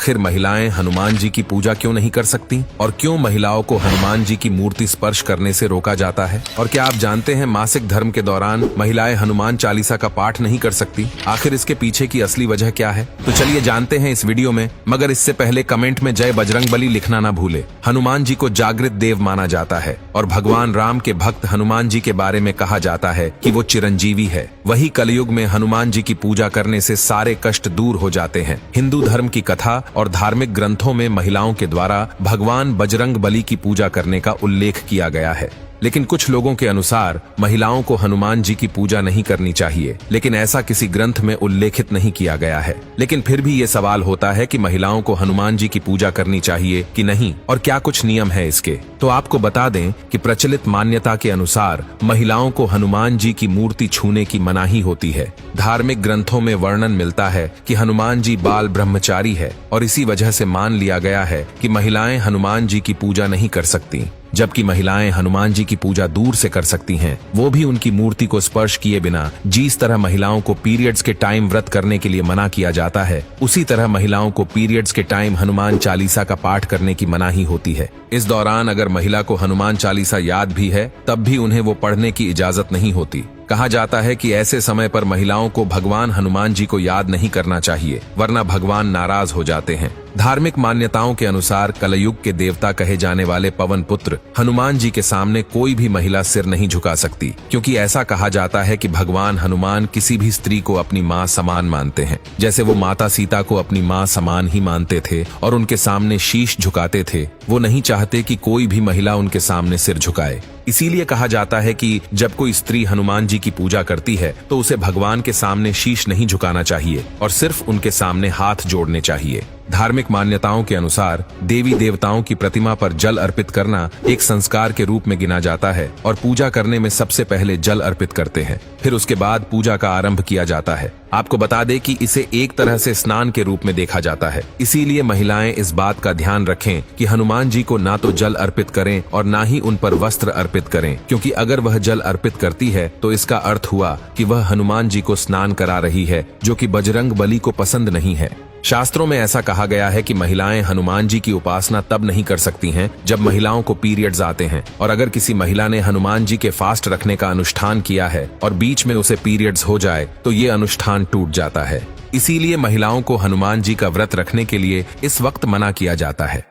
आखिर महिलाएं हनुमान जी की पूजा क्यों नहीं कर सकती और क्यों महिलाओं को हनुमान जी की मूर्ति स्पर्श करने से रोका जाता है? और क्या आप जानते हैं मासिक धर्म के दौरान महिलाएं हनुमान चालीसा का पाठ नहीं कर सकती? आखिर इसके पीछे की असली वजह क्या है? तो चलिए जानते हैं इस वीडियो में, मगर इससे पहले कमेंट में जय बजरंगबली लिखना ना भूले। हनुमान जी को जागृत देव माना जाता है और भगवान राम के भक्त हनुमान जी के बारे में कहा जाता है कि वो चिरंजीवी है। वही कलयुग में हनुमान जी की पूजा करने से सारे कष्ट दूर हो जाते हैं। हिंदू धर्म की कथा और धार्मिक ग्रंथों में महिलाओं के द्वारा भगवान बजरंगबली की पूजा करने का उल्लेख किया गया है। लेकिन कुछ लोगों के अनुसार महिलाओं को हनुमान जी की पूजा नहीं करनी चाहिए, लेकिन ऐसा किसी ग्रंथ में उल्लेखित नहीं किया गया है। लेकिन फिर भी ये सवाल होता है कि महिलाओं को हनुमान जी की पूजा करनी चाहिए कि नहीं और क्या कुछ नियम है इसके। तो आपको बता दें कि प्रचलित मान्यता के अनुसार महिलाओं को हनुमान जी की मूर्ति छूने की मनाही होती है। धार्मिक ग्रंथों में वर्णन मिलता है कि हनुमान जी बाल ब्रह्मचारी है और इसी वजह से मान लिया गया है कि महिलाएं हनुमान जी की पूजा नहीं कर सकती, जबकि महिलाएं हनुमान जी की पूजा दूर से कर सकती हैं, वो भी उनकी मूर्ति को स्पर्श किए बिना। जिस तरह महिलाओं को पीरियड्स के टाइम व्रत करने के लिए मना किया जाता है, उसी तरह महिलाओं को पीरियड्स के टाइम हनुमान चालीसा का पाठ करने की मनाही होती है। इस दौरान अगर महिला को हनुमान चालीसा याद भी है, तब भी उन्हें वो पढ़ने की इजाजत नहीं होती। कहा जाता है कि ऐसे समय पर महिलाओं को भगवान हनुमान जी को याद नहीं करना चाहिए, वरना भगवान नाराज हो जाते हैं। धार्मिक मान्यताओं के अनुसार कलयुग के देवता कहे जाने वाले पवन पुत्र हनुमान जी के सामने कोई भी महिला सिर नहीं झुका सकती, क्योंकि ऐसा कहा जाता है कि भगवान हनुमान किसी भी स्त्री को अपनी माँ समान मानते हैं। जैसे वो माता सीता को अपनी माँ समान ही मानते थे और उनके सामने शीश झुकाते थे, वो नहीं चाहते कि कोई भी महिला उनके सामने सिर झुकाए। इसीलिए कहा जाता है कि जब कोई स्त्री हनुमान जी की पूजा करती है तो उसे भगवान के सामने शीश नहीं झुकाना चाहिए और सिर्फ उनके सामने हाथ जोड़ने चाहिए। धार्मिक मान्यताओं के अनुसार देवी देवताओं की प्रतिमा पर जल अर्पित करना एक संस्कार के रूप में गिना जाता है और पूजा करने में सबसे पहले जल अर्पित करते हैं, फिर उसके बाद पूजा का आरंभ किया जाता है। आपको बता दें कि इसे एक तरह से स्नान के रूप में देखा जाता है। इसीलिए महिलाएं इस बात का ध्यान रखें कि हनुमान जी को ना तो जल अर्पित करें और ना ही उन पर वस्त्र अर्पित करें, क्योंकि अगर वह जल अर्पित करती है तो इसका अर्थ हुआ कि वह हनुमान जी को स्नान करा रही है, जो कि बजरंगबली को पसंद नहीं है। शास्त्रों में ऐसा कहा गया है कि महिलाएं हनुमान जी की उपासना तब नहीं कर सकती हैं जब महिलाओं को पीरियड्स आते हैं, और अगर किसी महिला ने हनुमान जी के फास्ट रखने का अनुष्ठान किया है और बीच में उसे पीरियड्स हो जाए तो ये अनुष्ठान टूट जाता है। इसीलिए महिलाओं को हनुमान जी का व्रत रखने के लिए इस वक्त मना किया जाता है।